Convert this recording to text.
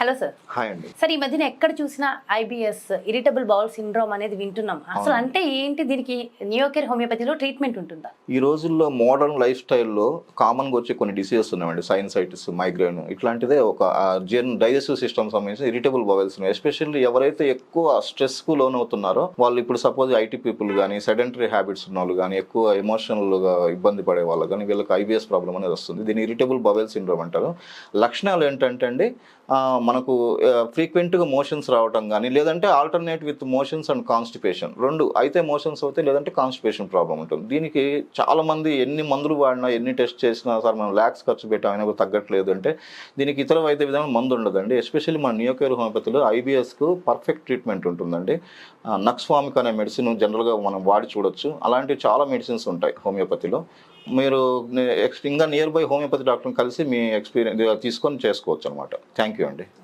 Hello sir. Hi అండి. Sir, ఈ మధ్యన ఎక్కడ చూసినా ఐబిఎస్, ఇరిటబుల్ బౌల్ సిండ్రోమ్ అనేది వింటున్నాం. అసలు అంటే ఏంటి? దీనికి నియోకేర్ హోమియోపతిలో ట్రీట్మెంట్ ఉంటుందా? ఈ రోజుల్లో మోడర్న్ లైఫ్ స్టైల్లో కామన్గా వచ్చే కొన్ని డిసీజెస్ ఉన్నాయండి. సైనసైటిస్, మైగ్రేన్ ఇట్లాంటిదే ఒక డైజెస్టివ్ సిస్టమ్ సంబంధించి ఇరిటబుల్ బౌల్స్. ఎస్పెషల్లీ ఎవరైతే ఎక్కువ స్ట్రెస్కు లోన్ అవుతున్నారో వాళ్ళు, ఇప్పుడు సపోజ్ ఐటీ పీపుల్ కానీ, సెడెంటరీ హ్యాబిట్స్ ఉన్న వాళ్ళు కానీ, ఎక్కువ ఎమోషనల్గా ఇబ్బంది పడే వాళ్ళు కానీ, వీళ్ళకి ఐబిఎస్ ప్రాబ్లం అనేది వస్తుంది. దీన్ని ఇరిటబుల్ బౌల్ సిండ్రోమ్ అంటారు. లక్షణాలు ఏంటంటే అండి, మనకు ఫ్రీక్వెంట్గా మోషన్స్ రావడం కానీ, లేదంటే alternate with motions and constipation, రెండు అయితే మోషన్స్ అవుతాయి, లేదంటే కాన్స్టిపేషన్ ప్రాబ్లం ఉంటుంది. దీనికి చాలామంది ఎన్ని మందులు వాడినా, ఎన్ని టెస్ట్ చేసినా, సార్ మనం ల్యాక్స్ ఖర్చు పెట్టాం అయినా కూడా తగ్గట్లేదు అంటే దీనికి ఇతర వైద్య విధానం మందు ఉండదండి. ఎస్పెషల్లీ మన నియోకేర్ హోమియోపతిలో ఐబిఎస్కు పర్ఫెక్ట్ ట్రీట్మెంట్ ఉంటుందండి. నక్స్ఫామిక్ అనే మెడిసిన్ జనరల్గా మనం వాడి చూడొచ్చు. అలాంటి చాలా మెడిసిన్స్ ఉంటాయి హోమియోపతిలో. మీరు ఇంకా నియర్ బై హోమియోపతి డాక్టర్ని కలిసి మీ ఎక్స్పీరియన్స్ తీసుకొని చేసుకోవచ్చు అనమాట. థ్యాంక్ యూ అండి.